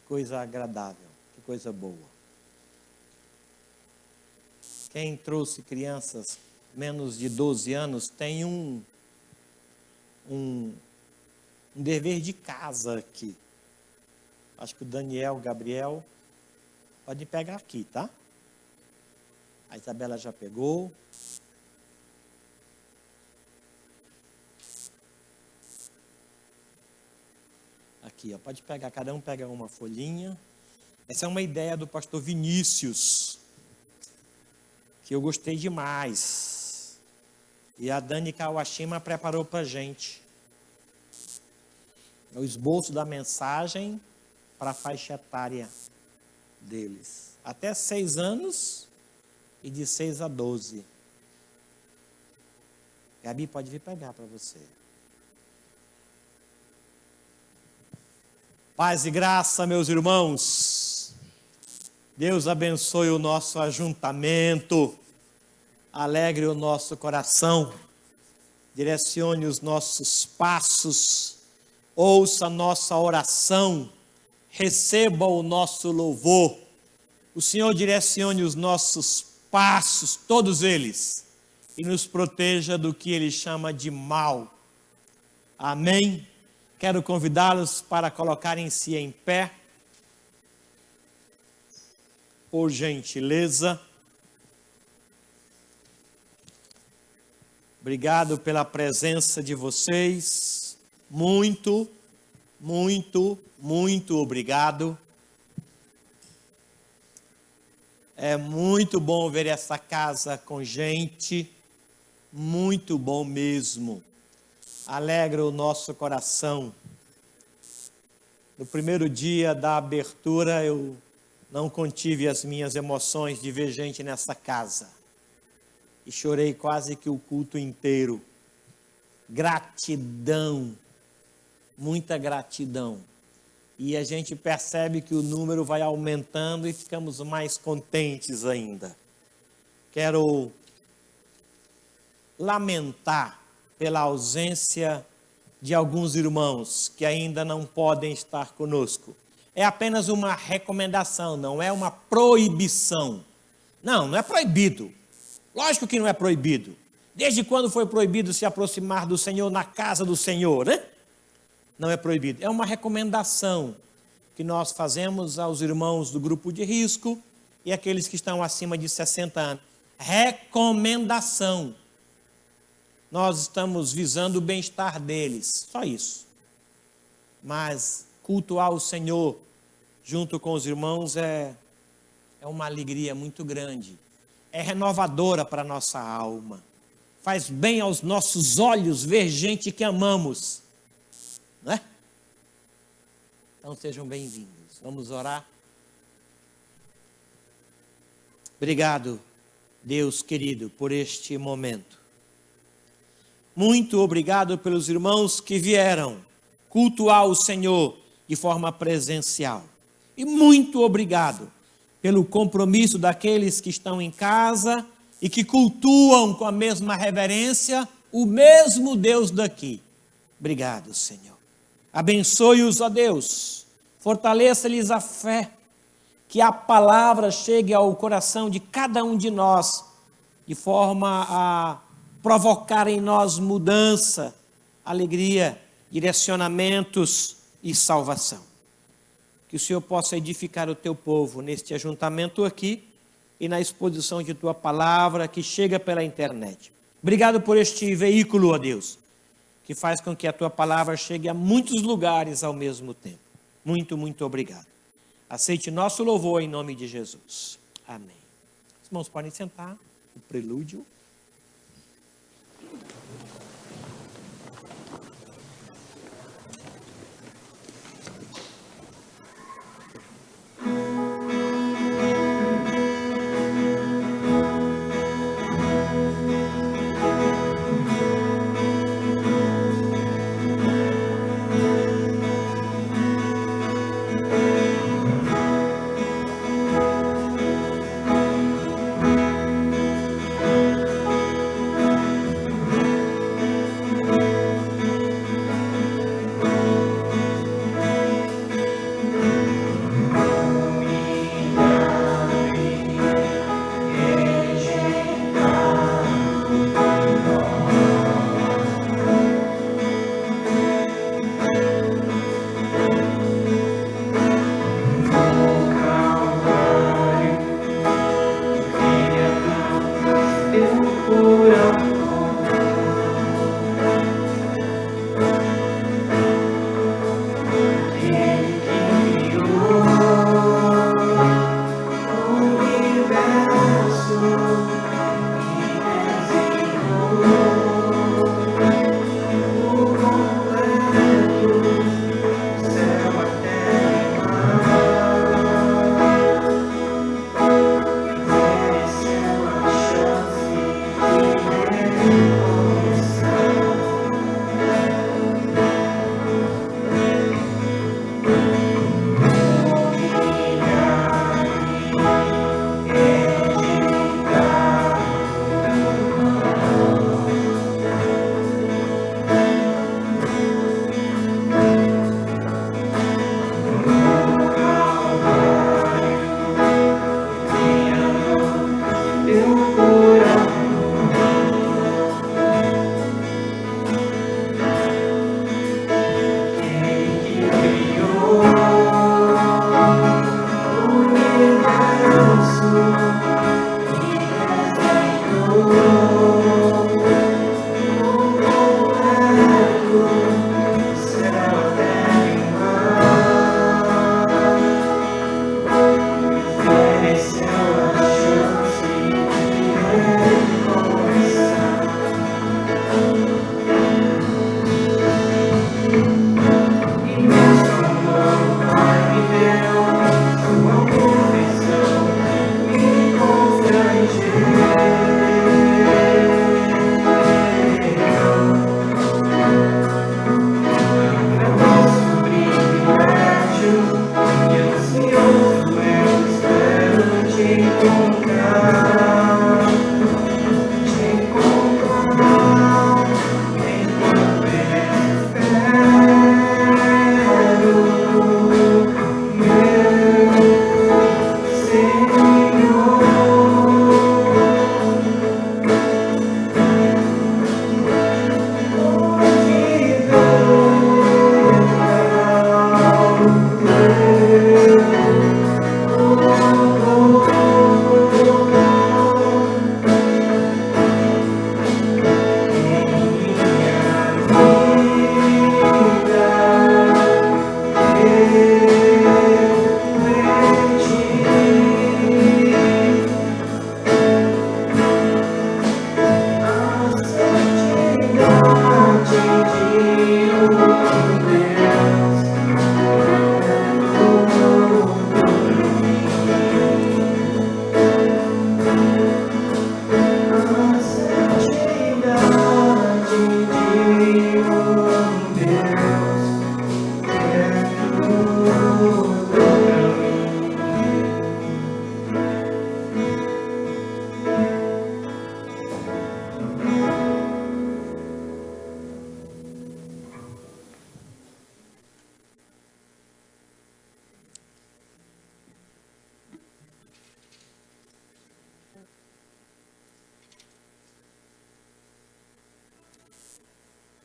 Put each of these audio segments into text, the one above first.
coisa agradável, que coisa boa. Quem trouxe crianças menos de 12 anos tem um dever de casa aqui. Acho que o Daniel, o Gabriel, pode pegar aqui, tá? A Isabela já pegou. Aqui, ó, pode pegar, cada um pega uma folhinha. Essa é uma ideia do pastor Vinícius, que eu gostei demais. E a Dani Kawashima preparou para a gente. É o esboço da mensagem para a faixa etária deles. Até 6 anos e de 6 a 12. Gabi, pode vir pegar para você. Paz e graça, meus irmãos. Deus abençoe o nosso ajuntamento, alegre o nosso coração, direcione os nossos passos, ouça a nossa oração, receba o nosso louvor. O Senhor direcione os nossos passos, todos eles, e nos proteja do que Ele chama de mal. Amém? Quero convidá-los para colocarem-se em pé, por gentileza. Obrigado pela presença de vocês. Muito, muito, muito obrigado. É muito bom ver essa casa com gente, muito bom mesmo. Alegra o nosso coração. No primeiro dia da abertura, eu não contive as minhas emoções de ver gente nessa casa. E chorei quase que o culto inteiro. Gratidão, muita gratidão. E a gente percebe que o número vai aumentando e ficamos mais contentes ainda. Quero lamentar pela ausência de alguns irmãos que ainda não podem estar conosco. É apenas uma recomendação, não é uma proibição. Não é proibido. Lógico que não é proibido. Desde quando foi proibido se aproximar do Senhor na casa do Senhor, né? Não é proibido. É uma recomendação que nós fazemos aos irmãos do grupo de risco e aqueles que estão acima de 60 anos. Recomendação. Nós estamos visando o bem-estar deles, só isso. Mas cultuar o Senhor junto com os irmãos é uma alegria muito grande. É renovadora para a nossa alma. Faz bem aos nossos olhos ver gente que amamos. Não é? Então sejam bem-vindos. Vamos orar. Obrigado, Deus querido, por este momento. Muito obrigado pelos irmãos que vieram cultuar o Senhor de forma presencial. E muito obrigado pelo compromisso daqueles que estão em casa e que cultuam com a mesma reverência o mesmo Deus daqui. Obrigado, Senhor. Abençoe-os, ó Deus. Fortaleça-lhes a fé. Que a palavra chegue ao coração de cada um de nós, de forma a provocar em nós mudança, alegria, direcionamentos e salvação. Que o Senhor possa edificar o teu povo neste ajuntamento aqui e na exposição de tua palavra que chega pela internet. Obrigado por este veículo, ó Deus, que faz com que a tua palavra chegue a muitos lugares ao mesmo tempo. Muito, muito obrigado. Aceite nosso louvor em nome de Jesus. Amém. Os irmãos podem sentar. O prelúdio.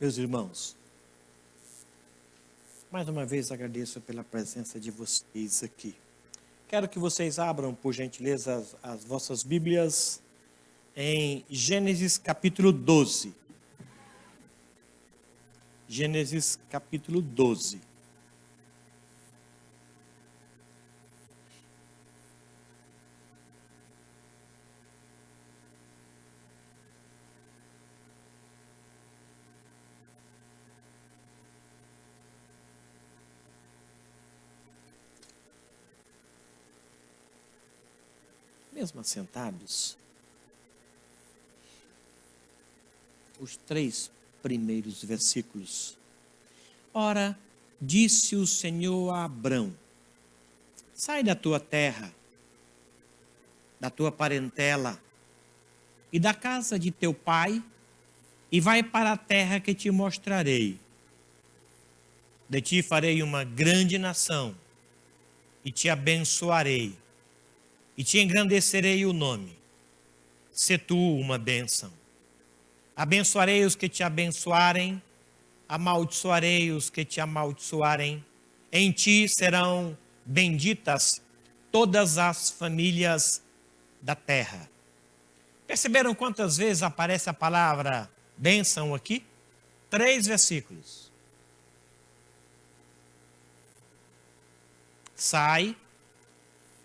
Meus irmãos, mais uma vez agradeço pela presença de vocês aqui. Quero que vocês abram, por gentileza, as vossas Bíblias em Gênesis capítulo 12. Gênesis capítulo 12. Mesmo assentados, os 3 primeiros versículos. Ora, disse o Senhor a Abrão: sai da tua terra, da tua parentela e da casa de teu pai, e vai para a terra que te mostrarei. De ti farei uma grande nação, e te abençoarei, e te engrandecerei o nome. Sê tu uma bênção. Abençoarei os que te abençoarem, amaldiçoarei os que te amaldiçoarem. Em ti serão benditas todas as famílias da terra. Perceberam quantas vezes aparece a palavra bênção aqui? 3 versículos. Sai,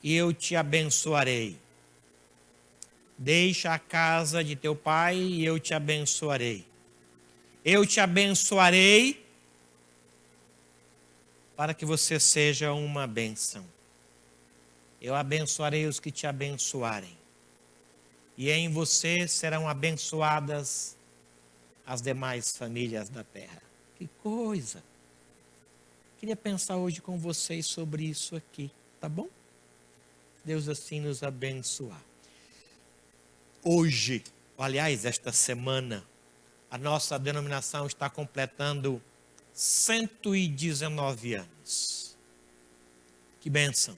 e eu te abençoarei. Deixa a casa de teu pai e eu te abençoarei. Eu te abençoarei para que você seja uma bênção. Eu abençoarei os que te abençoarem. E em você serão abençoadas as demais famílias da terra. Que coisa! Queria pensar hoje com vocês sobre isso aqui, tá bom? Deus assim nos abençoar. Hoje, aliás, esta semana, a nossa denominação está completando 119 anos. Que bênção.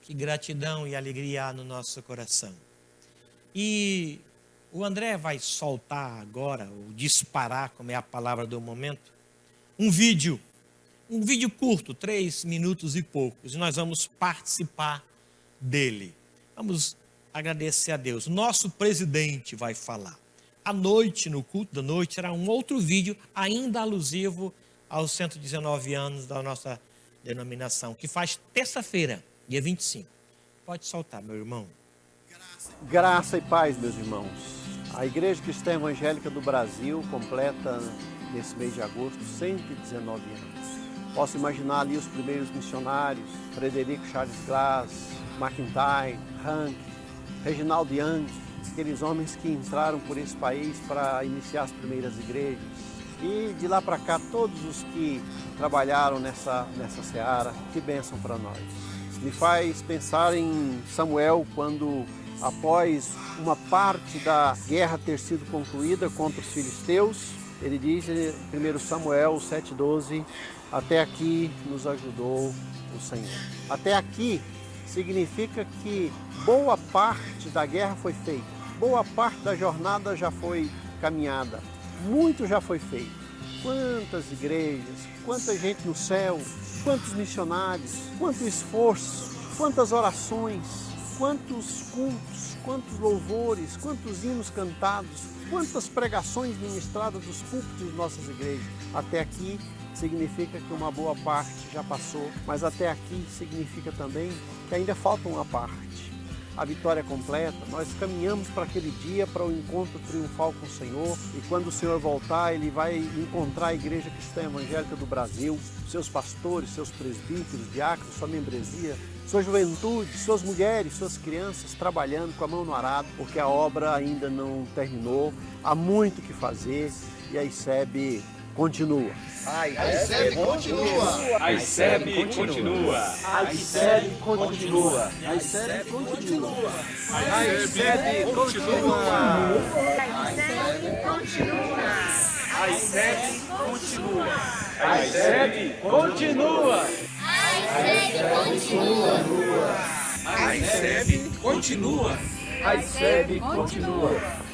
Que gratidão e alegria há no nosso coração. E o André vai soltar agora, ou disparar, como é a palavra do momento, um vídeo curto, 3 minutos e poucos, e nós vamos participar dele. Vamos agradecer a Deus. Nosso presidente vai falar. À noite, no culto da noite, será um outro vídeo, ainda alusivo aos 119 anos da nossa denominação, que faz terça-feira, dia 25. Pode soltar, meu irmão. Graça e paz, meus irmãos. A Igreja Cristã Evangélica do Brasil completa, nesse mês de agosto, 119 anos. Posso imaginar ali os primeiros missionários, Frederico Charles Glass, McIntyre, Hank, Reginaldo Young, aqueles homens que entraram por esse país para iniciar as primeiras igrejas. E de lá para cá, todos os que trabalharam nessa seara, que bênção para nós. Me faz pensar em Samuel, quando após uma parte da guerra ter sido concluída contra os filisteus, ele diz em 1 Samuel 7,12, até aqui nos ajudou o Senhor. Até aqui significa que boa parte da guerra foi feita, boa parte da jornada já foi caminhada, muito já foi feito. Quantas igrejas, quanta gente no céu, quantos missionários, quanto esforço, quantas orações, quantos cultos, quantos louvores, quantos hinos cantados, quantas pregações ministradas dos púlpitos de nossas igrejas. Até aqui significa que uma boa parte já passou, mas até aqui significa também que ainda falta uma parte. A vitória completa, nós caminhamos para aquele dia, para o encontro triunfal com o Senhor, e quando o Senhor voltar, Ele vai encontrar a Igreja Cristã Evangélica do Brasil, seus pastores, seus presbíteros, diáconos, sua membresia, sua juventude, suas mulheres, suas crianças, trabalhando com a mão no arado, porque a obra ainda não terminou, há muito o que fazer, e a ICEB continua. A ICEB continua. A ICEB continua. A ICEB continua. A ICEB continua. A ICEB continua. A ICEB continua. A ICEB continua. A ICEB continua. A ICEB continua. A ICEB continua.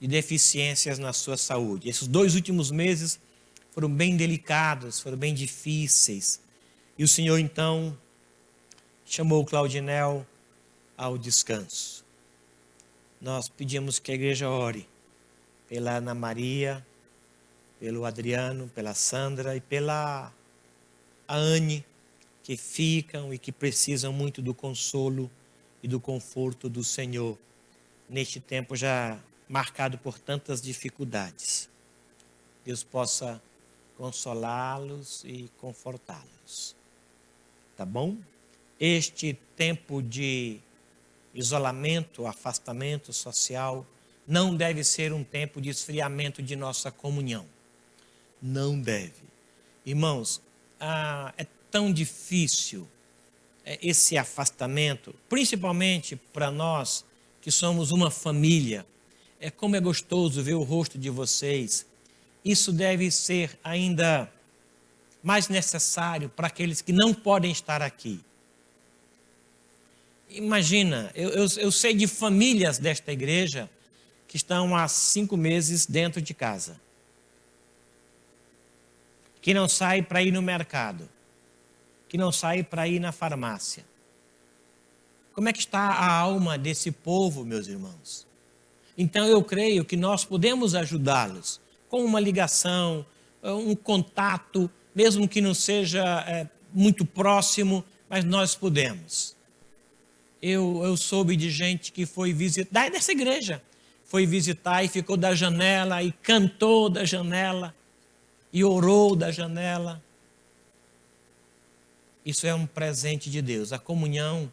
de deficiências na sua saúde. Esses 2 últimos meses foram bem delicados, foram bem difíceis. E o Senhor, então, chamou o Claudinel ao descanso. Nós pedimos que a igreja ore pela Ana Maria, pelo Adriano, pela Sandra e pela Anne, que ficam e que precisam muito do consolo e do conforto do Senhor, neste tempo já marcado por tantas dificuldades. Deus possa consolá-los e confortá-los. Tá bom? Este tempo de isolamento, afastamento social, não deve ser um tempo de esfriamento de nossa comunhão. Não deve. Irmãos, é tão difícil esse afastamento, principalmente para nós que somos uma família. Como é gostoso ver o rosto de vocês. Isso deve ser ainda mais necessário para aqueles que não podem estar aqui. Imagina, eu sei de famílias desta igreja que estão há 5 meses dentro de casa, que não saem para ir no mercado, que não saem para ir na farmácia. Como é que está a alma desse povo, meus irmãos? Então eu creio que nós podemos ajudá-los com uma ligação, um contato, mesmo que não seja muito próximo, mas nós podemos. Eu soube de gente que foi visitar, dessa igreja, foi visitar e ficou da janela e cantou da janela e orou da janela. Isso é um presente de Deus. A comunhão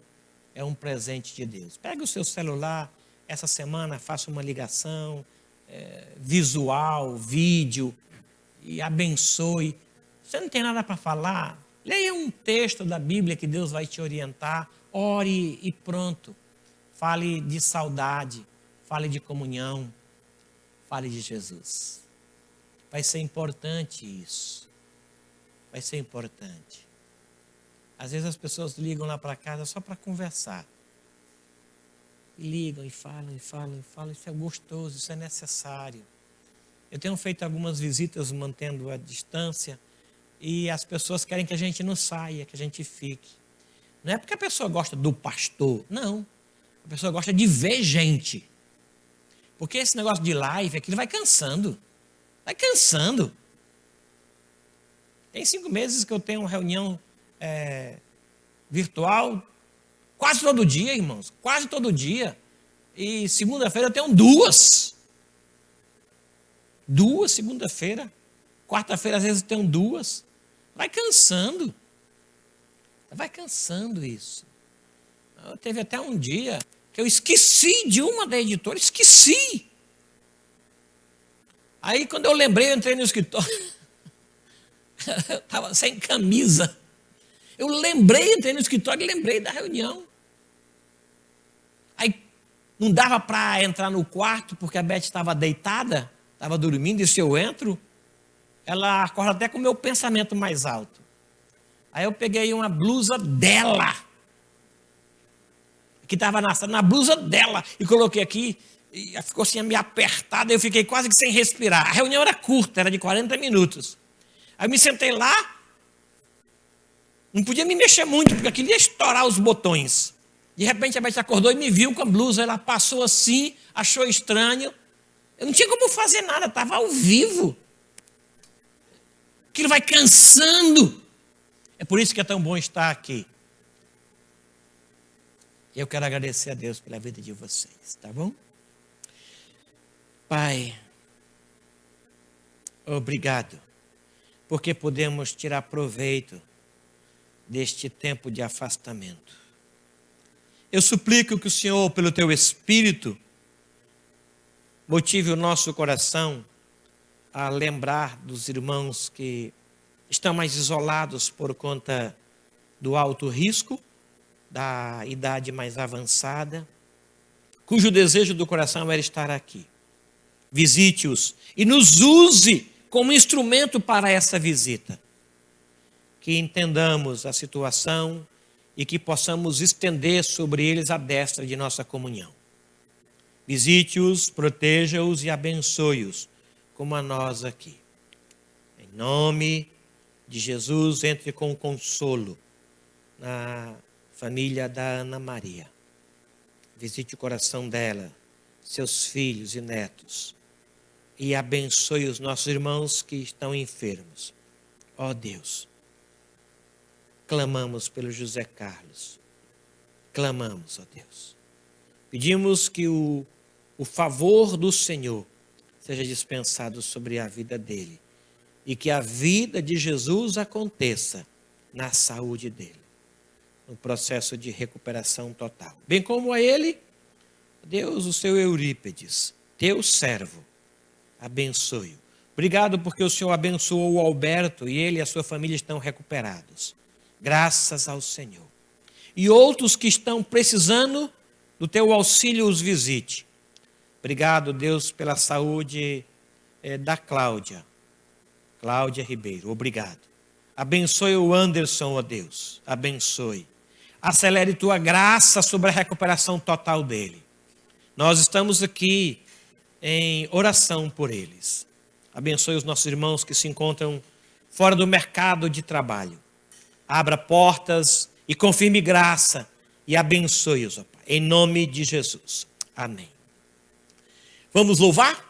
é um presente de Deus. Pega o seu celular, essa semana faça uma ligação visual, vídeo, e abençoe. Você não tem nada para falar? Leia um texto da Bíblia que Deus vai te orientar. Ore e pronto. Fale de saudade, fale de comunhão, fale de Jesus. Vai ser importante isso. Vai ser importante. Às vezes as pessoas ligam lá para casa só para conversar. E ligam e falam, e falam, e falam. Isso é gostoso, isso é necessário. Eu tenho feito algumas visitas mantendo a distância e as pessoas querem que a gente não saia, que a gente fique. Não é porque a pessoa gosta do pastor, não. A pessoa gosta de ver gente. Porque esse negócio de live, aquilo vai cansando. Vai cansando. Tem 5 meses que eu tenho uma reunião virtual quase todo dia, irmãos. Quase todo dia. E segunda-feira eu tenho 2. 2 segunda-feira. Quarta-feira às vezes eu tenho 2. Vai cansando. Vai cansando isso. Teve até um dia que eu esqueci de uma da editora, esqueci. Aí quando eu lembrei, eu entrei no escritório, eu estava sem camisa. Eu lembrei, entrei no escritório e lembrei da reunião. Aí não dava para entrar no quarto, porque a Beth estava deitada, estava dormindo, e se eu entro, ela acorda até com o meu pensamento mais alto. Aí eu peguei uma blusa dela, que estava na blusa dela, e coloquei aqui, e ficou assim meio apertada, eu fiquei quase que sem respirar. A reunião era curta, era de 40 minutos. Aí eu me sentei lá, não podia me mexer muito, porque eu queria estourar os botões. De repente a Beth acordou e me viu com a blusa, ela passou assim, achou estranho. Eu não tinha como fazer nada, estava ao vivo. Aquilo vai cansando. É por isso que é tão bom estar aqui. Eu quero agradecer a Deus pela vida de vocês, tá bom? Pai, obrigado, porque podemos tirar proveito deste tempo de afastamento. Eu suplico que o Senhor, pelo teu Espírito, motive o nosso coração a lembrar dos irmãos que estão mais isolados por conta do alto risco, da idade mais avançada, cujo desejo do coração era estar aqui. Visite-os e nos use como instrumento para essa visita. Que entendamos a situação e que possamos estender sobre eles a destra de nossa comunhão. Visite-os, proteja-os e abençoe-os, como a nós aqui. Em nome de Jesus, entre com consolo na família da Ana Maria. Visite o coração dela, seus filhos e netos. E abençoe os nossos irmãos que estão enfermos. Ó Deus, clamamos pelo José Carlos. Clamamos, ó Deus. Pedimos que o favor do Senhor seja dispensado sobre a vida dele. E que a vida de Jesus aconteça na saúde dele. No processo de recuperação total. Bem como a ele, Deus, o seu Eurípedes, teu servo, abençoe-o. Obrigado porque o Senhor abençoou o Alberto e ele e a sua família estão recuperados. Graças ao Senhor. E outros que estão precisando do teu auxílio os visite. Obrigado, Deus, pela saúde da Cláudia Ribeiro. Obrigado. Abençoe o Anderson, ó Deus. Abençoe. Acelere tua graça sobre a recuperação total dele. Nós estamos aqui em oração por eles. Abençoe os nossos irmãos que se encontram fora do mercado de trabalho. Abra portas e confirme graça e abençoe-os, ó Pai. Em nome de Jesus. Amém. Vamos louvar?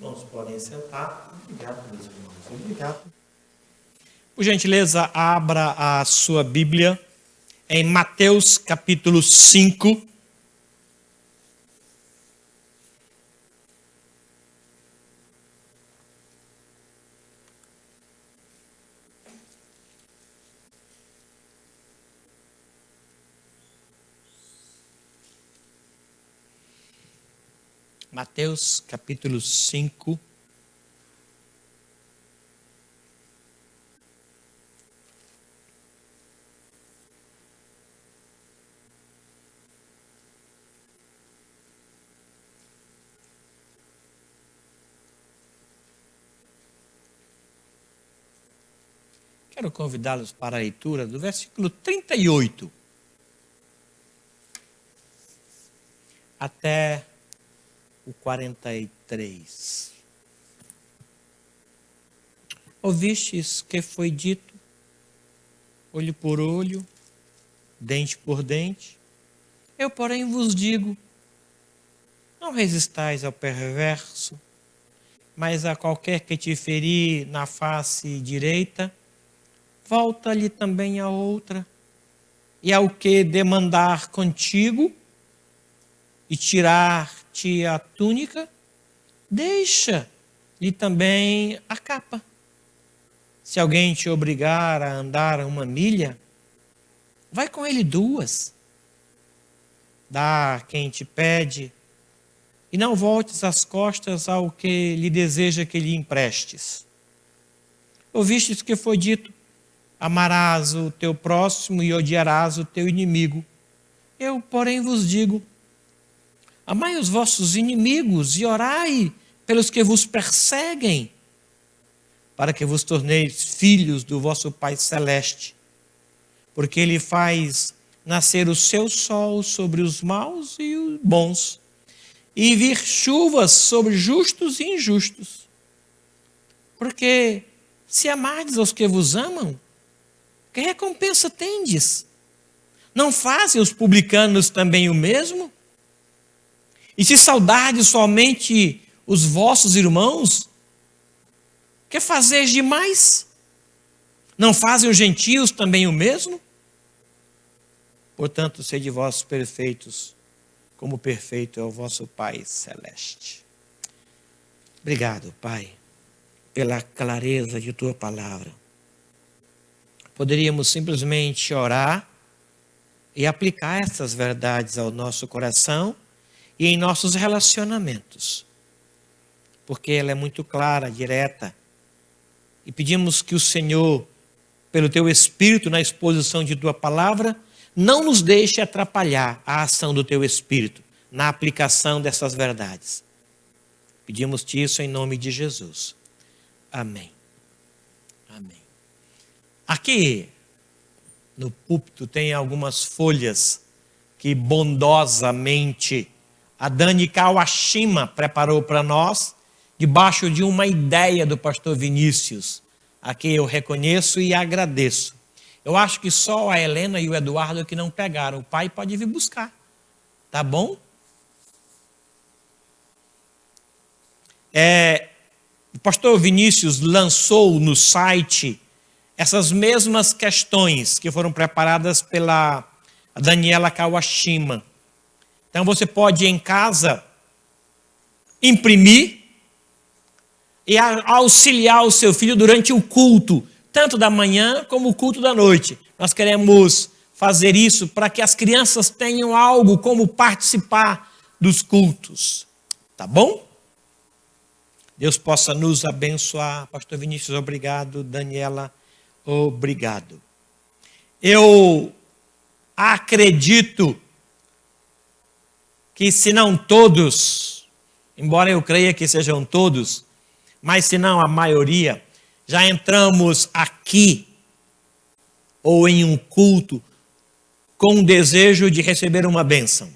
Irmãos, podem sentar. Obrigado, meus irmãos. Obrigado. Por gentileza, abra a sua Bíblia em Mateus capítulo 5. Mateus capítulo 5. Quero convidá-los para a leitura do versículo 38 até o 43. Ouvistes que foi dito, olho por olho, dente por dente? Eu, porém, vos digo, não resistais ao perverso, mas a qualquer que te ferir na face direita, volta-lhe também a outra, e ao que demandar contigo e tirar-te a túnica, deixa-lhe também a capa. Se alguém te obrigar a andar 1 milha, vai com ele 2. Dá a quem te pede, e não voltes as costas ao que lhe deseja que lhe emprestes. Ouvistes que foi dito, amarás o teu próximo e odiarás o teu inimigo. Eu, porém, vos digo, amai os vossos inimigos e orai pelos que vos perseguem, para que vos torneis filhos do vosso Pai Celeste, porque Ele faz nascer o seu sol sobre os maus e os bons, e vir chuvas sobre justos e injustos. Porque se amardes aos que vos amam, que recompensa tendes? Não fazem os publicanos também o mesmo? E se saudardes somente os vossos irmãos, que fazeis demais? Não fazem os gentios também o mesmo? Portanto, sede vós perfeitos, como perfeito é o vosso Pai Celeste. Obrigado, Pai, pela clareza de Tua palavra. Poderíamos simplesmente orar e aplicar essas verdades ao nosso coração e em nossos relacionamentos, porque ela é muito clara, direta, e pedimos que o Senhor, pelo Teu Espírito na exposição de Tua palavra, não nos deixe atrapalhar a ação do Teu Espírito na aplicação dessas verdades. Pedimos-te isso em nome de Jesus. Amém. Amém. Aqui no púlpito tem algumas folhas que bondosamente a Dani Kawashima preparou para nós, debaixo de uma ideia do pastor Vinícius, a quem eu reconheço e agradeço. Eu acho que só a Helena e o Eduardo que não pegaram. O pai pode vir buscar. Tá bom? O pastor Vinícius lançou no site essas mesmas questões que foram preparadas pela Daniela Kawashima. Então você pode ir em casa imprimir e auxiliar o seu filho durante o culto, tanto da manhã como o culto da noite. Nós queremos fazer isso para que as crianças tenham algo como participar dos cultos. Tá bom? Deus possa nos abençoar. Pastor Vinícius, obrigado. Daniela, obrigado. Eu acredito que se não todos, embora eu creia que sejam todos, mas se não a maioria, já entramos aqui ou em um culto com o desejo de receber uma bênção.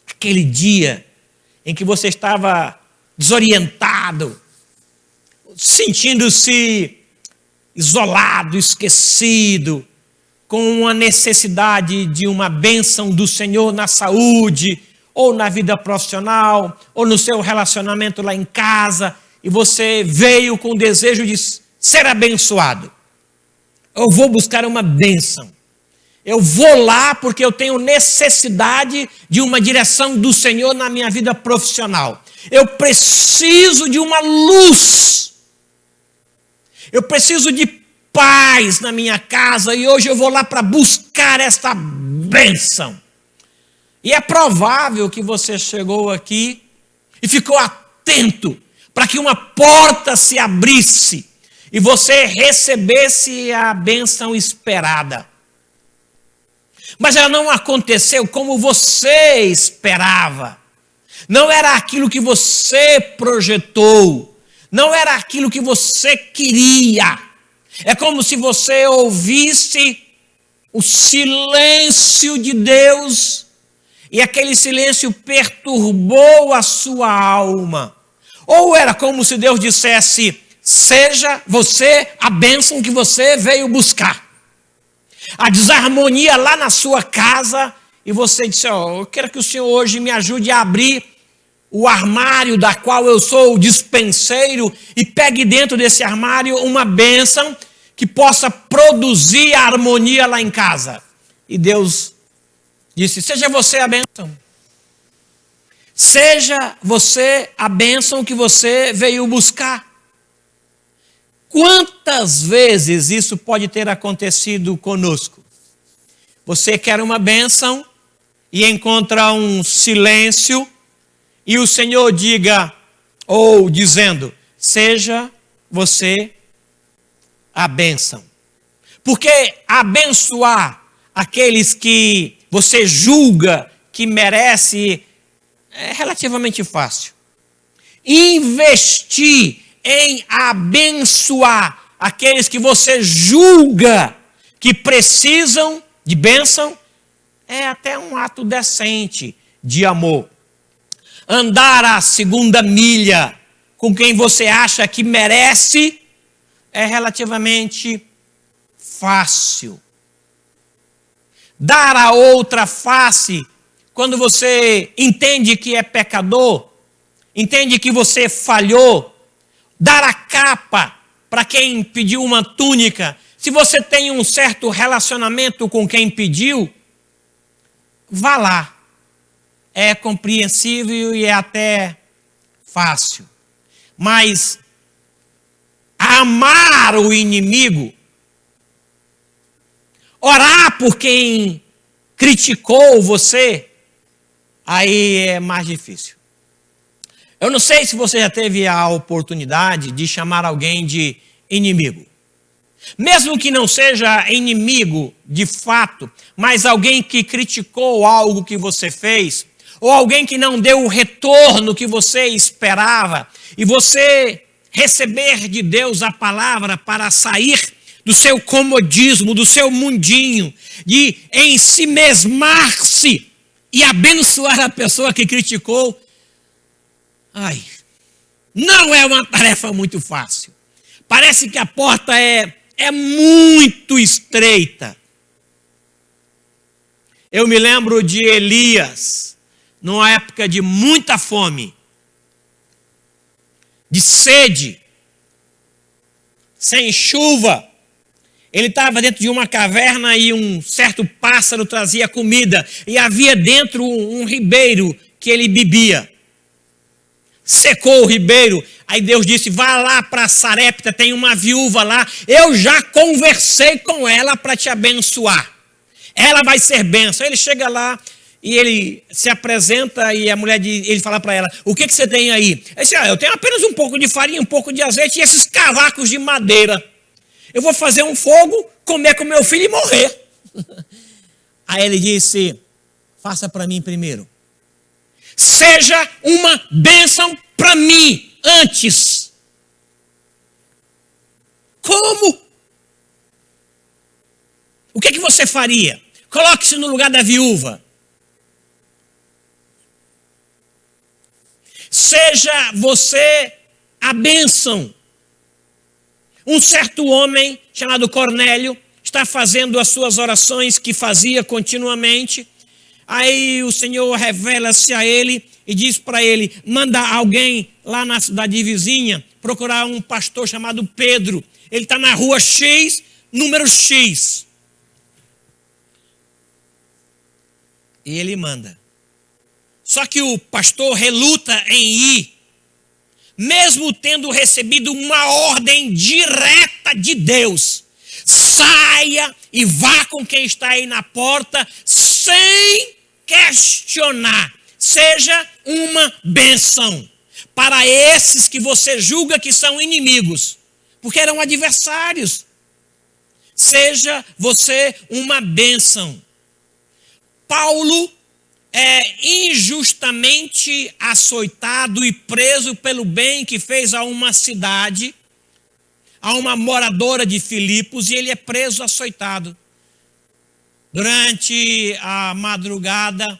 Aquele dia em que você estava desorientado, sentindo-se isolado, esquecido, com uma necessidade de uma bênção do Senhor na saúde, ou na vida profissional, ou no seu relacionamento lá em casa, e você veio com o desejo de ser abençoado. Eu vou buscar uma bênção. Eu vou lá porque eu tenho necessidade de uma direção do Senhor na minha vida profissional. Eu preciso de uma luz. Eu preciso de paz na minha casa e hoje eu vou lá para buscar esta bênção. E é provável que você chegou aqui e ficou atento para que uma porta se abrisse e você recebesse a bênção esperada. Mas ela não aconteceu como você esperava. Não era aquilo que você projetou. Não era aquilo que você queria. É como se você ouvisse o silêncio de Deus e aquele silêncio perturbou a sua alma. Ou era como se Deus dissesse: seja você a bênção que você veio buscar. A desarmonia lá na sua casa, e você disse: eu quero que o Senhor hoje me ajude a abrir o armário da qual eu sou o dispenseiro e pegue dentro desse armário uma bênção que possa produzir a harmonia lá em casa. E Deus disse: seja você a bênção. Seja você a bênção que você veio buscar. Quantas vezes isso pode ter acontecido conosco? Você quer uma bênção e encontra um silêncio e o Senhor diga, ou dizendo, seja você a bênção. Porque abençoar aqueles que você julga que merece é relativamente fácil. Investir em abençoar aqueles que você julga que precisam de bênção é até um ato decente de amor. Andar a segunda milha com quem você acha que merece é relativamente fácil. Dar a outra face quando você entende que é pecador, entende que você falhou, dar a capa para quem pediu uma túnica. Se você tem um certo relacionamento com quem pediu, vá lá. É compreensível e é até fácil. Mas amar o inimigo, orar por quem criticou você, aí é mais difícil. Eu não sei se você já teve a oportunidade de chamar alguém de inimigo. Mesmo que não seja inimigo de fato, mas alguém que criticou algo que você fez, ou alguém que não deu o retorno que você esperava, e você receber de Deus a palavra para sair do seu comodismo, do seu mundinho, de ensimesmar-se e abençoar a pessoa que criticou. Ai, não é uma tarefa muito fácil. Parece que a porta é muito estreita. Eu me lembro de Elias, numa época de muita fome, de sede, sem chuva. Ele estava dentro de uma caverna e um certo pássaro trazia comida. E havia dentro um ribeiro que ele bebia. Secou o ribeiro. Aí Deus disse, vá lá para Sarepta, tem uma viúva lá. Eu já conversei com ela para te abençoar. Ela vai ser bênção. Ele chega lá e ele se apresenta e a mulher ele fala para ela, o que você tem aí? Ele disse, eu tenho apenas um pouco de farinha, um pouco de azeite e esses cavacos de madeira. Eu vou fazer um fogo, comer com meu filho e morrer. Aí ele disse, faça para mim primeiro. Seja uma bênção para mim antes. Como? O que você faria? Coloque-se no lugar da viúva. Seja você a bênção. Um certo homem chamado Cornélio está fazendo as suas orações que fazia continuamente. Aí o Senhor revela-se a ele e diz para ele, manda alguém lá na cidade vizinha procurar um pastor chamado Pedro. Ele está na rua X, número X. E ele manda. Só que o pastor reluta em ir, mesmo tendo recebido uma ordem direta de Deus. Saia e vá com quem está aí na porta, sem questionar. Seja uma bênção para esses que você julga que são inimigos, porque eram adversários. Seja você uma bênção. Paulo é injustamente açoitado e preso pelo bem que fez a uma cidade, a uma moradora de Filipos, e ele é preso, açoitado. Durante a madrugada,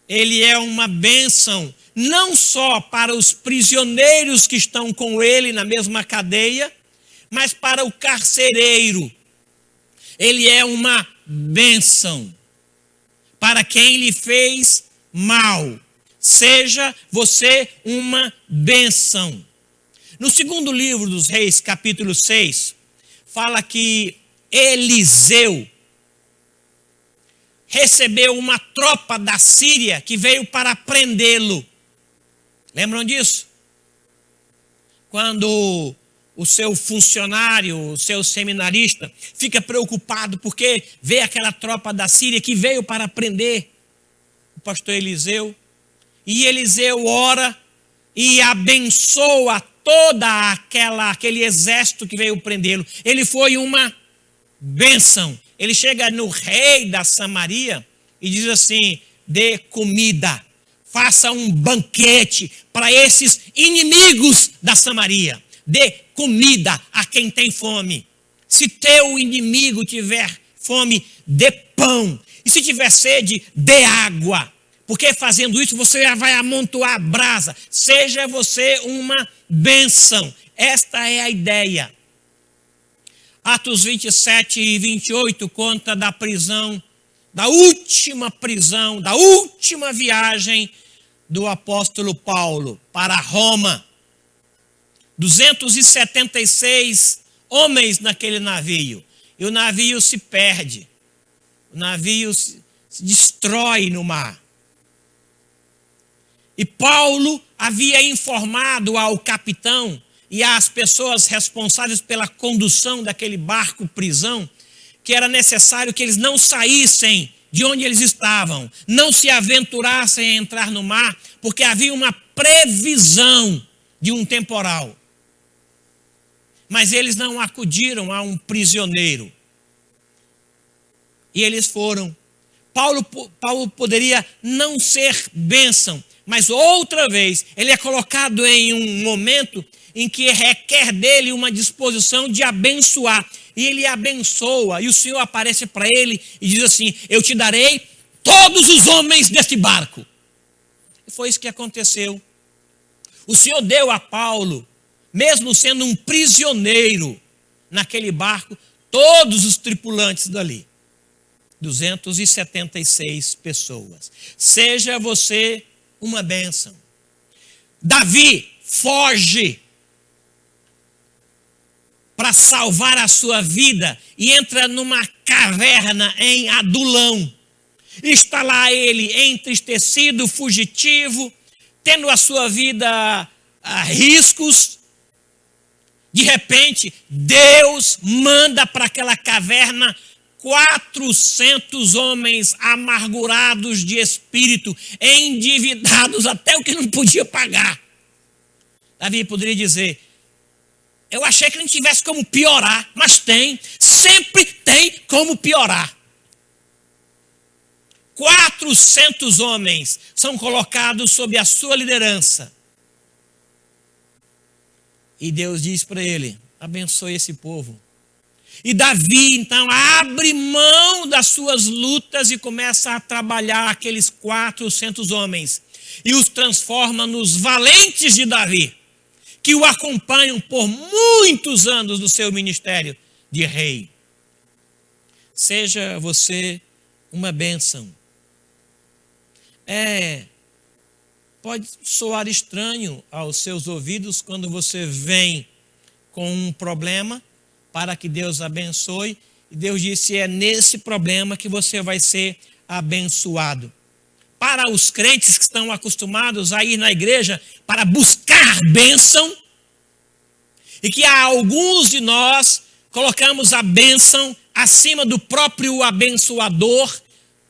ele é uma bênção, não só para os prisioneiros que estão com ele na mesma cadeia, mas para o carcereiro. Ele é uma bênção para quem lhe fez mal. Seja você uma bênção. No segundo livro dos Reis, capítulo 6, fala que Eliseu recebeu uma tropa da Síria que veio para prendê-lo. Lembram disso? Quando o seu funcionário, o seu seminarista, fica preocupado porque vê aquela tropa da Síria que veio para prender o pastor Eliseu. E Eliseu ora e abençoa toda aquele exército que veio prendê-lo. Ele foi uma bênção. Ele chega no rei da Samaria e diz assim, dê comida, faça um banquete para esses inimigos da Samaria. Dê comida a quem tem fome. Se teu inimigo tiver fome, dê pão. E se tiver sede, dê água. Porque fazendo isso, você vai amontoar a brasa. Seja você uma bênção. Esta é a ideia. Atos 27 e 28 conta da prisão, da última viagem do apóstolo Paulo para Roma. 276 homens naquele navio. E o navio se perde. O navio se destrói no mar. E Paulo havia informado ao capitão e às pessoas responsáveis pela condução daquele barco prisão que era necessário que eles não saíssem de onde eles estavam, não se aventurassem a entrar no mar, porque havia uma previsão de um temporal. Mas eles não acudiram a um prisioneiro. E eles foram. Paulo poderia não ser bênção, mas outra vez ele é colocado em um momento em que requer dele uma disposição de abençoar. e ele abençoa, e o Senhor aparece para ele e diz assim: eu te darei todos os homens deste barco. E foi isso que aconteceu. O Senhor deu a Paulo, mesmo sendo um prisioneiro naquele barco, todos os tripulantes dali. 276 pessoas. Seja você uma bênção. Davi foge para salvar a sua vida e entra numa caverna em Adulão. Está lá ele entristecido, fugitivo, tendo a sua vida a riscos. De repente, Deus manda para aquela caverna 400 homens amargurados de espírito, endividados até o que não podia pagar. Davi poderia dizer: eu achei que não tivesse como piorar, mas tem, sempre tem como piorar. 400 homens são colocados sob a sua liderança. E Deus diz para ele: abençoe esse povo. E Davi, então, abre mão das suas lutas e começa a trabalhar aqueles 400 homens. E os transforma nos valentes de Davi, que o acompanham por muitos anos no seu ministério de rei. Seja você uma bênção. Pode soar estranho aos seus ouvidos quando você vem com um problema para que Deus abençoe. E Deus disse: é nesse problema que você vai ser abençoado. Para os crentes que estão acostumados a ir na igreja para buscar bênção, e que há alguns de nós colocamos a bênção acima do próprio abençoador,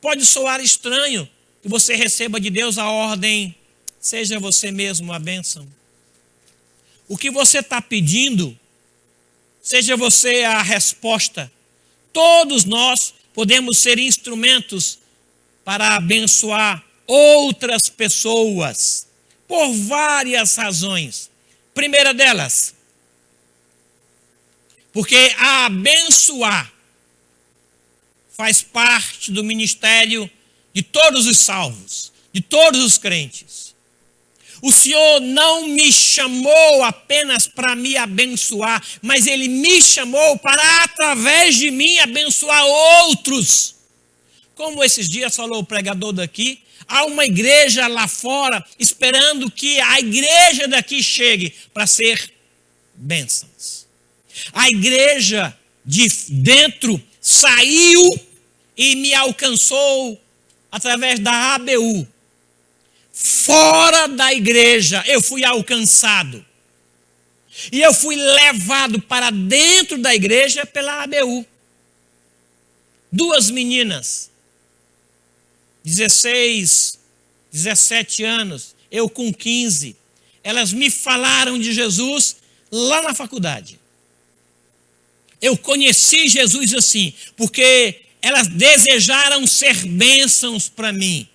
pode soar estranho que você receba de Deus a ordem: seja você mesmo a bênção. O que você está pedindo, seja você a resposta. Todos nós podemos ser instrumentos para abençoar outras pessoas, por várias razões. Primeira delas, porque a abençoar faz parte do ministério de todos os salvos, de todos os crentes. O Senhor não me chamou apenas para me abençoar, mas Ele me chamou para, através de mim, abençoar outros. Como esses dias falou o pregador daqui, há uma igreja lá fora esperando que a igreja daqui chegue para ser bênçãos. A igreja de dentro saiu e me alcançou através da ABU. Fora da igreja eu fui alcançado. E eu fui levado para dentro da igreja pela ABU. 2 meninas, 16, 17 anos, eu com 15. Elas me falaram de Jesus lá na faculdade. Eu conheci Jesus assim, porque elas desejaram ser bênçãos para mim.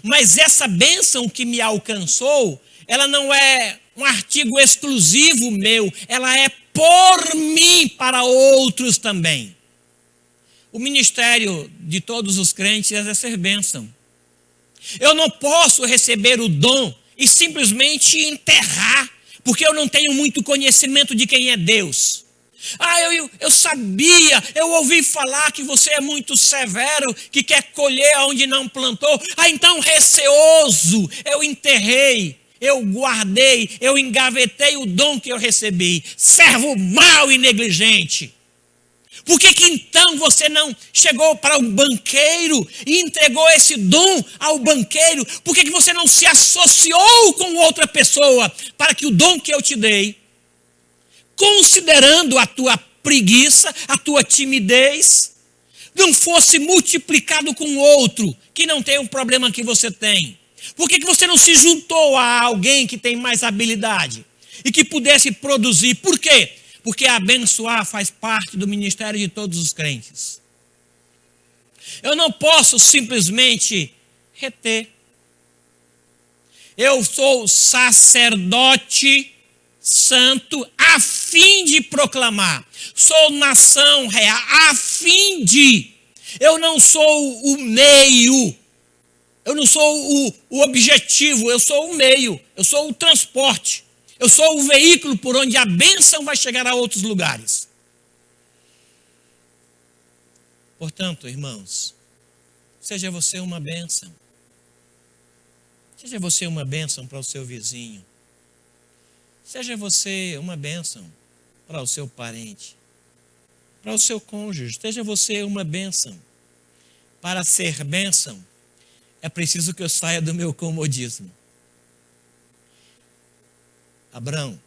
Mas essa bênção que me alcançou, ela não é um artigo exclusivo meu, ela é por mim para outros também. O ministério de todos os crentes é ser bênção. Eu não posso receber o dom e simplesmente enterrar, porque eu não tenho muito conhecimento de quem é Deus. Eu sabia, eu ouvi falar que você é muito severo, que quer colher onde não plantou. Então receoso, eu enterrei, eu guardei, eu engavetei o dom que eu recebi. Servo mau e negligente. Por que então você não chegou para um banqueiro e entregou esse dom ao banqueiro? Por que você não se associou com outra pessoa para que o dom que eu te dei, considerando a tua preguiça, a tua timidez, não fosse multiplicado com outro que não tem o problema que você tem? Por que você não se juntou a alguém que tem mais habilidade e que pudesse produzir? Por quê? Porque abençoar faz parte do ministério de todos os crentes. Eu não posso simplesmente reter. Eu sou sacerdote santo, a fim de proclamar. Sou nação real, a fim de. Eu não sou o meio. Eu não sou o objetivo, eu sou o meio. Eu sou o transporte. Eu sou o veículo por onde a bênção vai chegar a outros lugares. Portanto, irmãos, seja você uma bênção. Seja você uma bênção para o seu vizinho. Seja você uma bênção para o seu parente, para o seu cônjuge. Seja você uma bênção. Para ser bênção, é preciso que eu saia do meu comodismo. Abraão,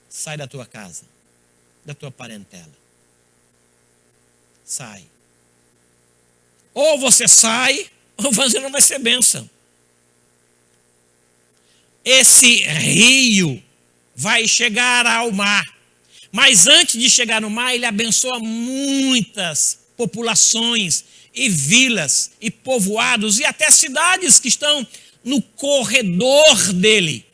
sai da tua casa, da tua parentela. Sai. Ou você sai, ou você não vai ser bênção. Esse rio vai chegar ao mar. Mas antes de chegar no mar, ele abençoa muitas populações e vilas e povoados e até cidades que estão no corredor dele.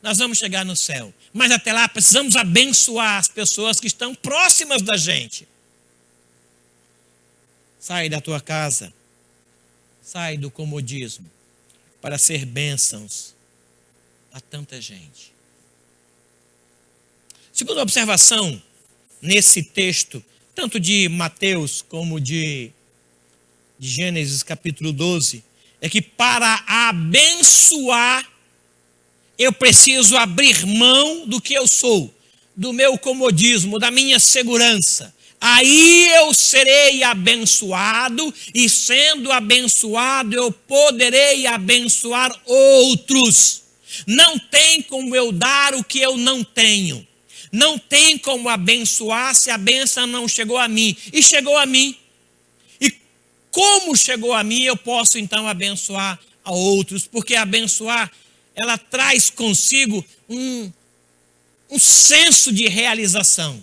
Nós vamos chegar no céu. Mas até lá precisamos abençoar as pessoas que estão próximas da gente. Sai da tua casa. Sai do comodismo para ser bênçãos a tanta gente. Segunda observação nesse texto, tanto de Mateus como de Gênesis capítulo 12, é que para abençoar eu preciso abrir mão do que eu sou, do meu comodismo, da minha segurança. Aí eu serei abençoado e sendo abençoado eu poderei abençoar outros. Não tem como eu dar o que eu não tenho. Não tem como abençoar se a bênção não chegou a mim. E chegou a mim. E como chegou a mim, eu posso então abençoar a outros. Porque abençoar, ela traz consigo um senso de realização.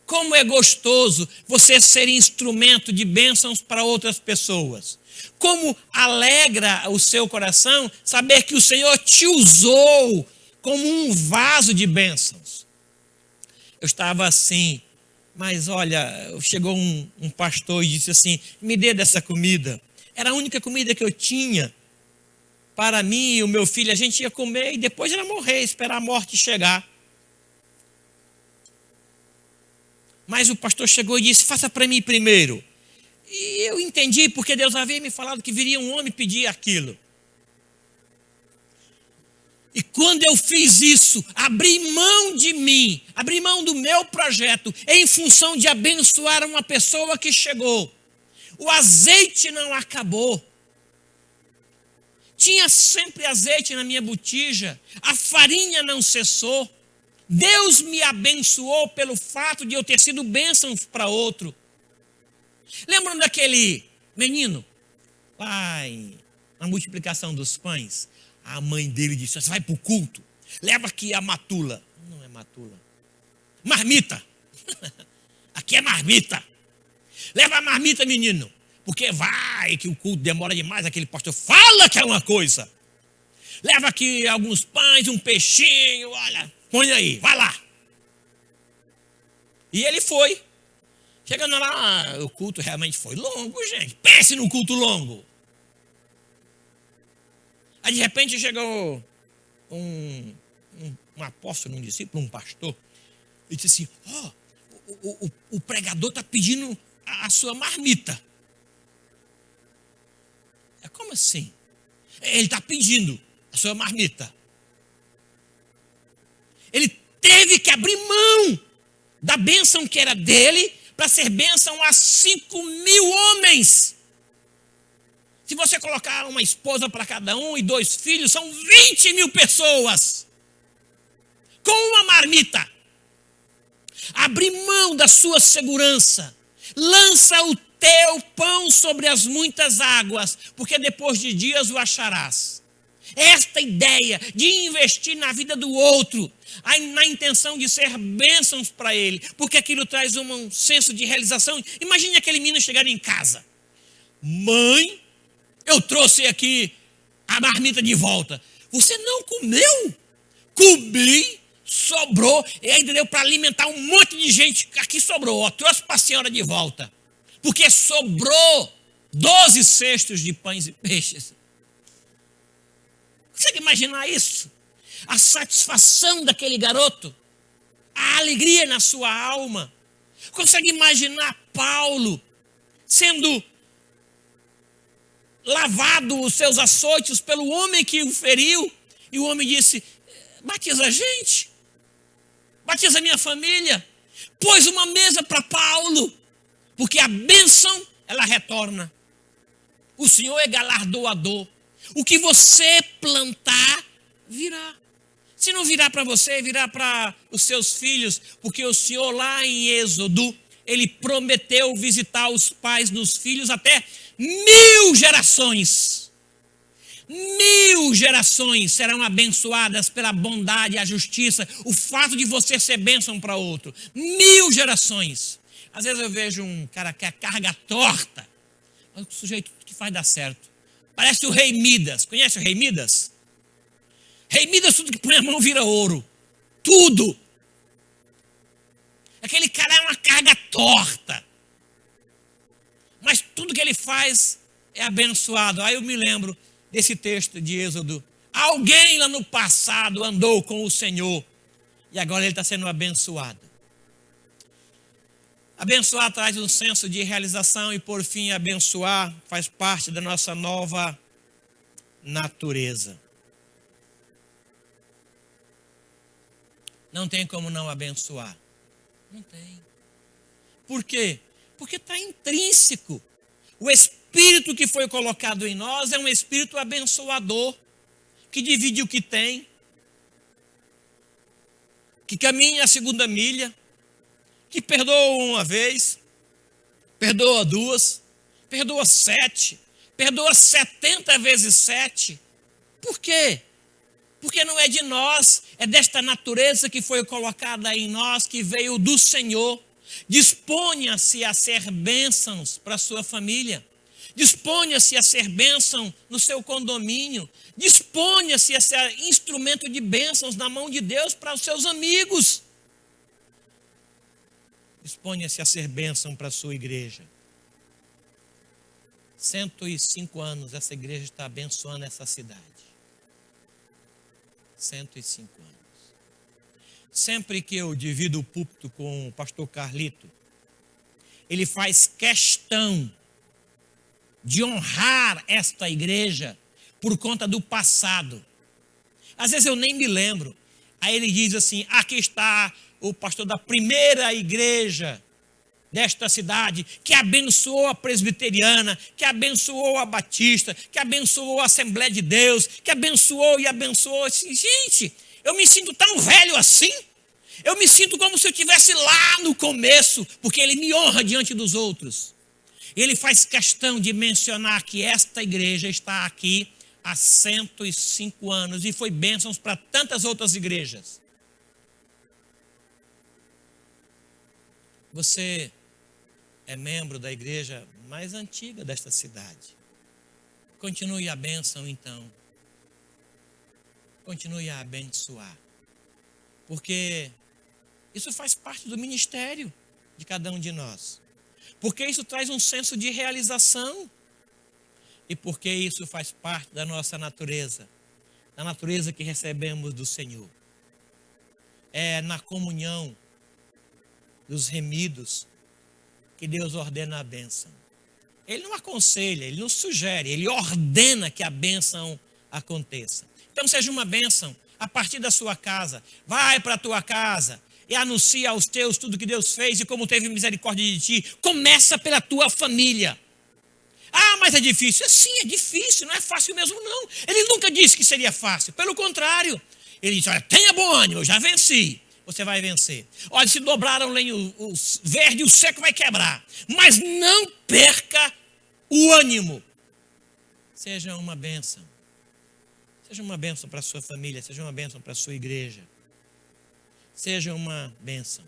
Como é gostoso você ser instrumento de bênçãos para outras pessoas. Como alegra o seu coração saber que o Senhor te usou como um vaso de bênçãos. Eu estava assim, mas olha, chegou um pastor e disse assim, me dê dessa comida. Era a única comida que eu tinha para mim e o meu filho. A gente ia comer e depois era morrer, esperar a morte chegar. Mas o pastor chegou e disse, faça para mim primeiro. E eu entendi, porque Deus havia me falado que viria um homem pedir aquilo. E quando eu fiz isso, abri mão de mim, abri mão do meu projeto, em função de abençoar uma pessoa que chegou. O azeite não acabou. Tinha sempre azeite na minha botija, a farinha não cessou. Deus me abençoou pelo fato de eu ter sido bênção para outro. Lembram daquele menino? Lá na multiplicação dos pães, a mãe dele disse, você vai para o culto, leva aqui a matula. Não é matula. Marmita. Aqui é marmita. Leva a marmita, menino. Porque vai que o culto demora demais, aquele pastor fala que é uma coisa. Leva aqui alguns pães, um peixinho, olha, põe aí, vai lá. E ele foi. Chegando lá, o culto realmente foi longo, gente. Pense no culto longo. Aí de repente chegou um apóstolo, um discípulo, um pastor, e disse assim, o pregador está pedindo a sua marmita. Como assim? Ele está pedindo a sua marmita. Ele teve que abrir mão da bênção que era dele para ser bênção a 5.000 homens. Se você colocar uma esposa para cada um e 2 filhos, são 20.000 pessoas. Com uma marmita. Abrir mão da sua segurança. Lança o teu pão sobre as muitas águas, porque depois de dias o acharás. Esta ideia de investir na vida do outro, na intenção de ser bênçãos para ele, porque aquilo traz um senso de realização. Imagine aquele menino chegar em casa. Mãe, eu trouxe aqui a marmita de volta. Você não comeu? Comi. sobrou, e ainda deu para alimentar um monte de gente. Aqui sobrou, ó, trouxe para a senhora de volta. Porque sobrou 12 cestos de pães e peixes. Consegue imaginar isso? A satisfação daquele garoto, a alegria na sua alma. Consegue imaginar Paulo sendo lavado os seus açoites pelo homem que o feriu? E o homem disse: batiza a gente, batiza a minha família. Pôs uma mesa para Paulo, porque a bênção, ela retorna. O Senhor é galardoador. O que você plantar, virá. Se não virar para você, virá para os seus filhos, porque o Senhor lá em Êxodo, ele prometeu visitar os pais dos filhos até 1000 gerações. 1000 gerações serão abençoadas pela bondade e a justiça, o fato de você ser bênção para outro. 1000 gerações. Às vezes eu vejo um cara que é carga torta, o sujeito que faz dar certo. Parece o rei Midas. Conhece o rei Midas? Rei Midas, tudo que põe a mão vira ouro. Tudo. Aquele cara é uma carga torta. Mas tudo que ele faz é abençoado. Aí eu me lembro desse texto de Êxodo. Alguém lá no passado andou com o Senhor e agora ele está sendo abençoado. Abençoar traz um senso de realização e, por fim, abençoar faz parte da nossa nova natureza. Não tem como não abençoar. Não tem. Por quê? Porque está intrínseco. O Espírito que foi colocado em nós é um Espírito abençoador, que divide o que tem, que caminha a segunda milha, que perdoa uma vez, perdoa 2, perdoa 7, perdoa 70 vezes 7. Por quê? Porque não é de nós, é desta natureza que foi colocada em nós, que veio do Senhor. Disponha-se a ser bênçãos para a sua família. Disponha-se a ser bênção no seu condomínio. Disponha-se a ser instrumento de bênçãos na mão de Deus para os seus amigos. Disponha-se a ser bênção para a sua igreja. 105 anos essa igreja está abençoando essa cidade. 105 anos. Sempre que eu divido o púlpito com o pastor Carlito, ele faz questão de honrar esta igreja por conta do passado. Às vezes eu nem me lembro. Aí ele diz assim: aqui está o pastor da primeira igreja desta cidade, que abençoou a presbiteriana, que abençoou a batista, que abençoou a Assembleia de Deus, que abençoou e abençoou. Assim, gente, eu me sinto tão velho assim. Eu me sinto como se eu estivesse lá no começo, porque ele me honra diante dos outros. Ele faz questão de mencionar que esta igreja está aqui há 105 anos e foi bênçãos para tantas outras igrejas. Você é membro da igreja mais antiga desta cidade. Continue a bênção, então. Continue a abençoar. Porque isso faz parte do ministério de cada um de nós. Porque isso traz um senso de realização. E porque isso faz parte da nossa natureza. Da natureza que recebemos do Senhor. É na comunhão dos remidos que Deus ordena a bênção. Ele não aconselha, ele não sugere, ele ordena que a bênção aconteça. Então seja uma bênção a partir da sua casa. Vai para a tua casa e anuncia aos teus tudo que Deus fez e como teve misericórdia de ti. Começa pela tua família. Ah, mas é difícil. Sim, é difícil, não é fácil mesmo não. Ele nunca disse que seria fácil, pelo contrário. Ele disse: olha, tenha bom ânimo, eu já venci. Você vai vencer. Olha, se dobrar um lenho verde, o seco vai quebrar. Mas não perca o ânimo. Seja uma bênção. Seja uma bênção para a sua família. Seja uma bênção para a sua igreja. Seja uma bênção.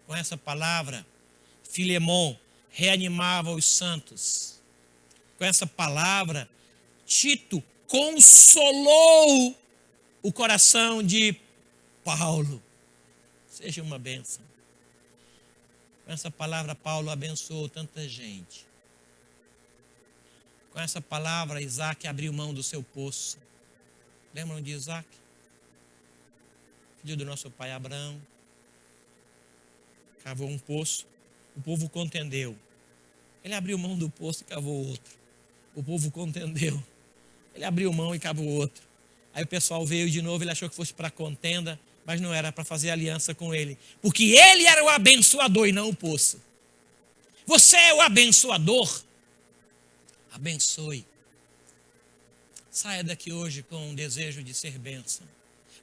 Com essa palavra, Filemon reanimava os santos. Com essa palavra, Tito consolou o coração de Paulo. Seja uma bênção. Com essa palavra, Paulo abençoou tanta gente. Com essa palavra, Isaac abriu mão do seu poço. Lembram de Isaac? Filho do nosso pai Abraão. Cavou um poço. O povo contendeu. Ele abriu mão do poço e cavou outro. O povo contendeu. Ele abriu mão e cavou outro. Aí o pessoal veio de novo, ele achou que fosse para contenda, mas não era, para fazer aliança com ele. Porque ele era o abençoador e não o poço. Você é o abençoador. Abençoe. Saia daqui hoje com um desejo de ser bênção.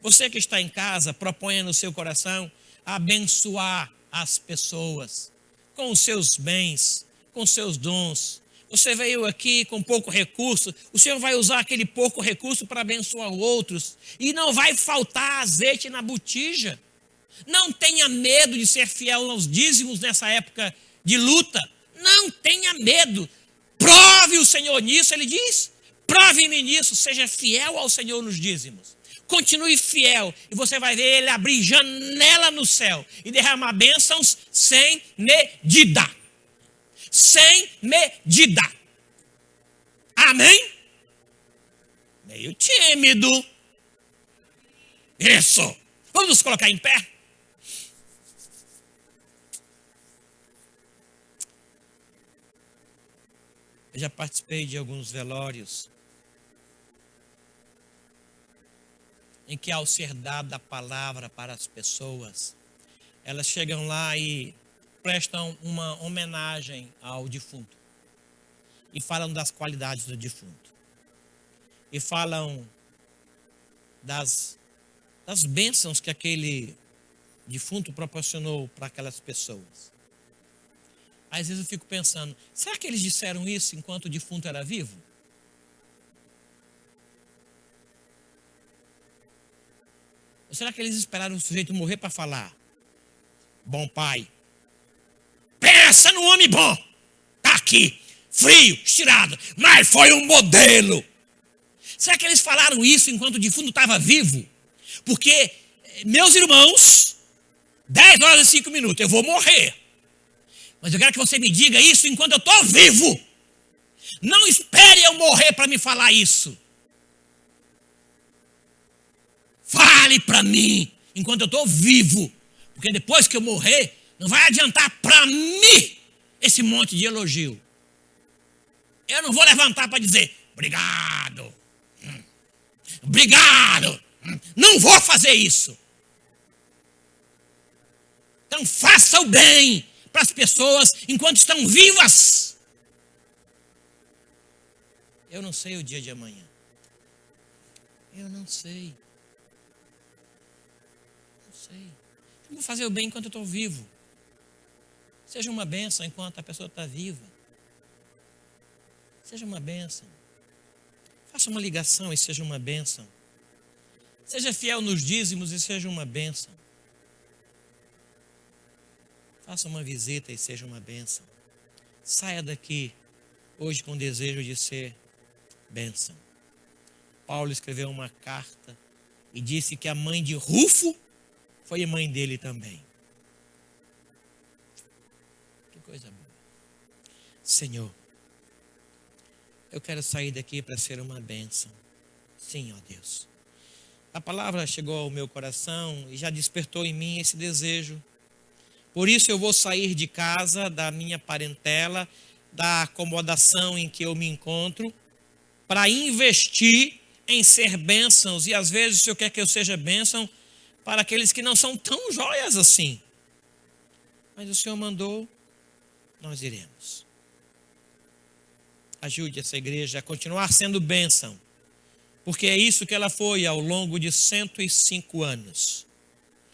Você que está em casa, proponha no seu coração abençoar as pessoas com os seus bens, com os seus dons. Você veio aqui com pouco recurso, o Senhor vai usar aquele pouco recurso para abençoar outros. E não vai faltar azeite na botija. Não tenha medo de ser fiel aos dízimos nessa época de luta. Não tenha medo. Prove o Senhor nisso, ele diz. Prove-me nisso, seja fiel ao Senhor nos dízimos. Continue fiel e você vai ver ele abrir janela no céu e derramar bênçãos sem medida. Sem medida. Amém? Meio tímido. Isso. Vamos nos colocar em pé? Eu já participei de alguns velórios em que, ao ser dada a palavra para as pessoas, elas chegam lá e prestam uma homenagem ao defunto. E falam das qualidades do defunto. E falam das bênçãos que aquele defunto proporcionou para aquelas pessoas. Às vezes eu fico pensando, será que eles disseram isso enquanto o defunto era vivo? Ou será que eles esperaram o sujeito morrer para falar? Bom pai, pensa no homem bom. Está aqui, frio, estirado, mas foi um modelo. Será que eles falaram isso enquanto o defunto estava vivo? Porque, meus irmãos, 10 horas e 5 minutos, eu vou morrer. Mas eu quero que você me diga isso enquanto eu estou vivo. Não espere eu morrer para me falar isso. Fale para mim enquanto eu estou vivo. Porque depois que eu morrer, não vai adiantar para mim esse monte de elogio. Eu não vou levantar para dizer, obrigado. Obrigado. Não vou fazer isso. Então faça o bem para as pessoas enquanto estão vivas. Eu não sei o dia de amanhã. Eu não sei. Eu vou fazer o bem enquanto eu estou vivo. Seja uma bênção enquanto a pessoa está viva. Seja uma bênção. Faça uma ligação e seja uma bênção. Seja fiel nos dízimos e seja uma bênção. Faça uma visita e seja uma bênção. Saia daqui hoje com o desejo de ser bênção. Paulo escreveu uma carta e disse que a mãe de Rufo foi a mãe dele também. Que coisa boa. Senhor, eu quero sair daqui para ser uma bênção. Sim, ó Deus. A palavra chegou ao meu coração e já despertou em mim esse desejo. Por isso eu vou sair de casa, da minha parentela, da acomodação em que eu me encontro, para investir em ser bênçãos. E às vezes o Senhor quer que eu seja bênção para aqueles que não são tão joias assim. Mas o Senhor mandou, nós iremos. Ajude essa igreja a continuar sendo bênção, porque é isso que ela foi ao longo de 105 anos.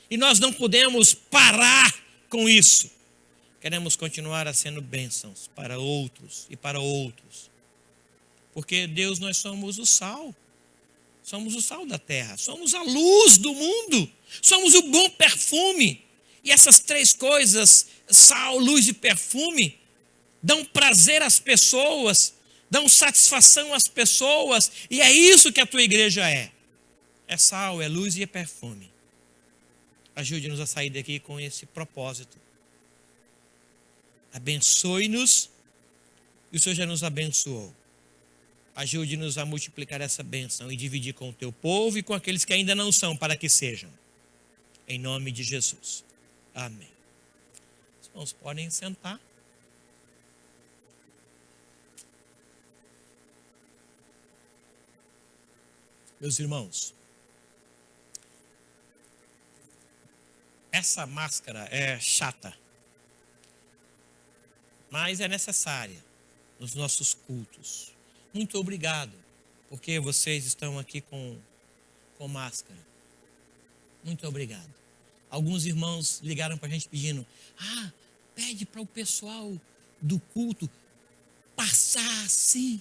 E nós não podemos parar com isso. Queremos continuar a sendo bênçãos para outros e para outros. Porque Deus, nós somos o sal. Somos o sal da terra. Somos a luz do mundo. Somos o bom perfume. E essas três coisas, sal, luz e perfume, dão prazer às pessoas, dão satisfação às pessoas. E é isso que a tua igreja é. É sal, é luz e é perfume. Ajude-nos a sair daqui com esse propósito. Abençoe-nos, e o Senhor já nos abençoou. Ajude-nos a multiplicar essa bênção e dividir com o teu povo e com aqueles que ainda não são, para que sejam. Em nome de Jesus. Amém. Os irmãos podem sentar. Meus irmãos, essa máscara é chata, mas é necessária nos nossos cultos. Muito obrigado, porque vocês estão aqui com máscara. Muito obrigado. Alguns irmãos ligaram para a gente pedindo, pede para o pessoal do culto passar assim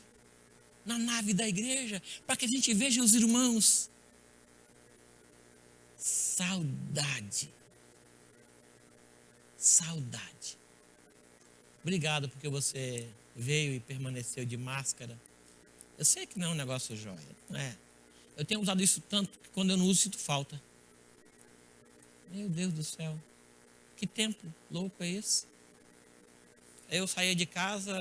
na nave da igreja, para que a gente veja os irmãos. Saudade. Saudade. Obrigado porque você veio e permaneceu de máscara. Eu sei que não é um negócio jóia, não é? Eu tenho usado isso tanto que quando eu não uso, sinto falta. Meu Deus do céu, que tempo louco é esse? Eu saía de casa,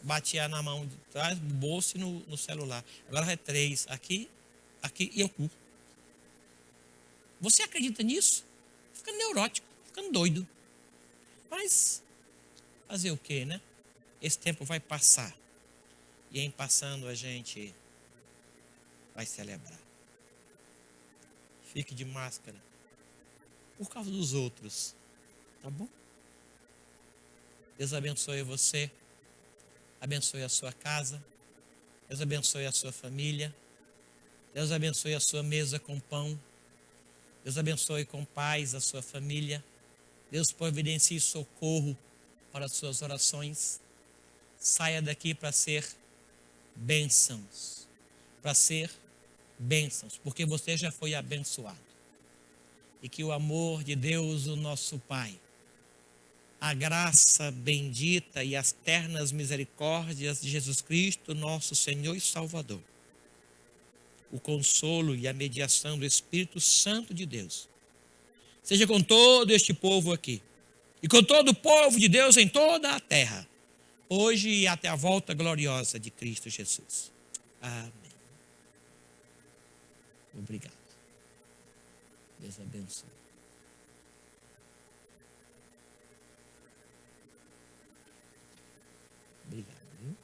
batia na mão de trás, no bolso e no celular. Agora é 3, aqui e eu cu. Você acredita nisso? Ficando neurótico, ficando doido. Mas fazer o quê, né? Esse tempo vai passar. E em passando a gente vai celebrar. Fique de máscara. Por causa dos outros. Tá bom? Deus abençoe você. Abençoe a sua casa. Deus abençoe a sua família. Deus abençoe a sua mesa com pão. Deus abençoe com paz a sua família. Deus providencie socorro para as suas orações. Saia daqui para ser bênçãos. Para ser bênçãos. Porque você já foi abençoado. E que o amor de Deus, o nosso Pai, a graça bendita e as ternas misericórdias de Jesus Cristo, nosso Senhor e Salvador, o consolo e a mediação do Espírito Santo de Deus, seja com todo este povo aqui, e com todo o povo de Deus em toda a terra, hoje e até a volta gloriosa de Cristo Jesus. Amém. Obrigado. Deus abençoe. Obrigado, viu?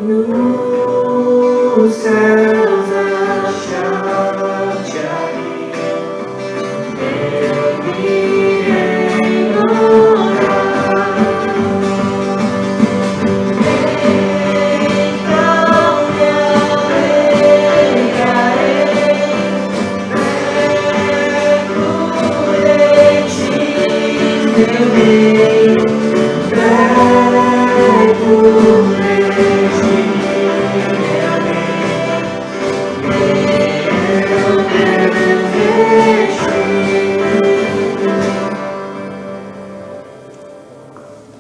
nos céus achar-te aí, nele morar. Então me alegrarei, mergulhei-te, meu Deus.